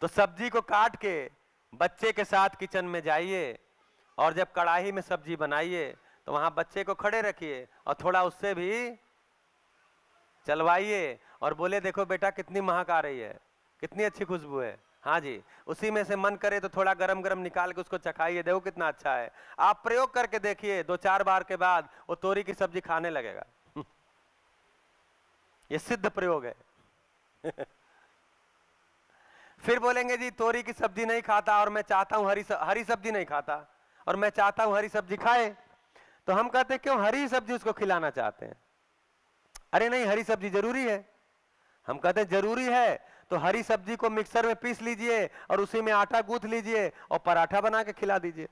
तो सब्जी को काट के बच्चे के साथ किचन में जाइए और जब कढ़ाई में सब्जी बनाइए तो वहां बच्चे को खड़े रखिए और थोड़ा उससे भी चलवाइए और बोले देखो बेटा कितनी महक आ रही है, कितनी अच्छी खुशबू है। हाँ जी, उसी में से मन करे तो थोड़ा गरम गरम निकाल के उसको चखाइए, देखो कितना अच्छा है। आप प्रयोग करके देखिए, 2-4 बार के बाद वो तोरी की सब्जी खाने लगेगा। ये सिद्ध प्रयोग है। फिर बोलेंगे जी तोरी की सब्जी नहीं खाता और मैं चाहता हूं हरी सब्जी नहीं खाता और मैं चाहता हूं हरी सब्जी खाए। तो हम कहते हैं क्यों हरी सब्जी उसको खिलाना चाहते हैं? अरे नहीं, हरी सब्जी जरूरी है। हम कहते हैं जरूरी है तो हरी सब्जी को मिक्सर में पीस लीजिए और उसी में आटा गूंथ लीजिए और पराठा बना के खिला दीजिए।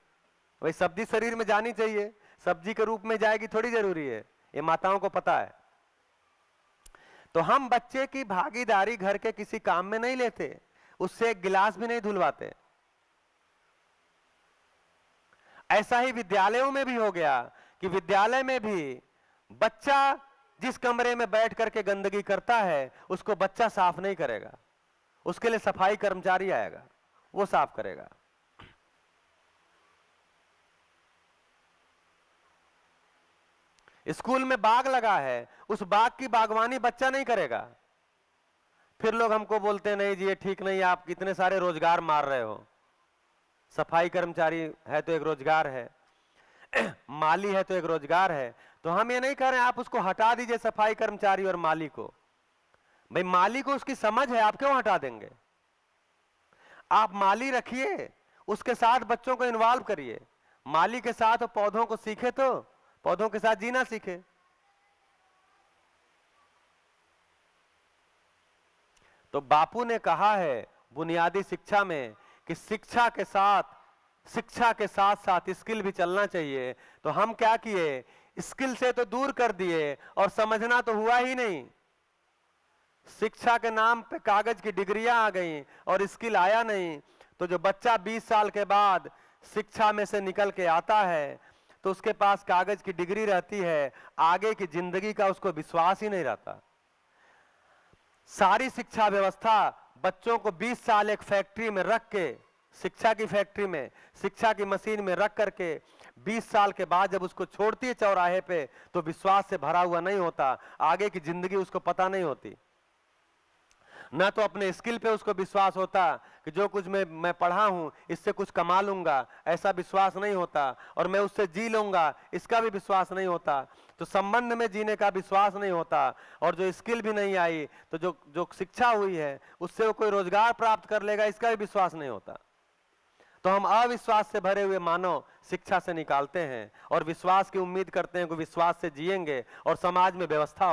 वही सब्जी शरीर में जानी चाहिए, सब्जी के रूप में जाएगी थोड़ी जरूरी है, ये माताओं को पता है। तो हम बच्चे की भागीदारी घर के किसी काम में नहीं लेते, उससे एक गिलास भी नहीं धुलवाते। ऐसा ही विद्यालयों में भी हो गया कि विद्यालय में भी बच्चा जिस कमरे में बैठ करके गंदगी करता है उसको बच्चा साफ नहीं करेगा, उसके लिए सफाई कर्मचारी आएगा, वो साफ करेगा। स्कूल में बाग लगा है, उस बाग की बागवानी बच्चा नहीं करेगा। फिर लोग हमको बोलते हैं नहीं जी ये ठीक नहीं, आप कितने सारे रोजगार मार रहे हो। सफाई कर्मचारी है तो एक रोजगार है, माली है तो एक रोजगार है। तो हम ये नहीं कह रहे हैं आप उसको हटा दीजिए सफाई कर्मचारी और माली को। भाई माली को उसकी समझ है, आप क्यों हटा देंगे? आप माली रखिए, उसके साथ बच्चों को इन्वॉल्व करिए, माली के साथ पौधों को सीखे तो पौधों के साथ जीना सीखे। तो बापू ने कहा है बुनियादी शिक्षा में कि शिक्षा के साथ साथ स्किल भी चलना चाहिए। तो हम क्या किए, स्किल से तो दूर कर दिए और समझना तो हुआ ही नहीं। शिक्षा के नाम पे कागज की डिग्रियां आ गई और स्किल आया नहीं। तो जो बच्चा 20 साल के बाद शिक्षा में से निकल के आता है तो उसके पास कागज की डिग्री रहती है, आगे की जिंदगी का उसको विश्वास ही नहीं रहता। सारी शिक्षा व्यवस्था बच्चों को 20 साल एक फैक्ट्री में रख के, शिक्षा की फैक्ट्री में, शिक्षा की मशीन में रख करके 20 साल के बाद जब उसको छोड़ती है चौराहे पे तो विश्वास से भरा हुआ नहीं होता, आगे की जिंदगी उसको पता नहीं होती। ना तो अपने स्किल पे उसको विश्वास होता कि जो कुछ मैं पढ़ा हूं इससे कुछ कमा लूंगा, ऐसा विश्वास नहीं होता। और मैं उससे जी लूंगा, इसका भी विश्वास नहीं होता। तो संबंध में जीने का विश्वास नहीं होता। और जो स्किल भी नहीं आई तो जो शिक्षा हुई है उससे वो कोई रोजगार प्राप्त कर लेगा, इसका भी विश्वास नहीं होता। तो हम अविश्वास से भरे हुए मानव शिक्षा से निकालते हैं और विश्वास की उम्मीद करते हैं कि विश्वास से जिएंगे और समाज में व्यवस्था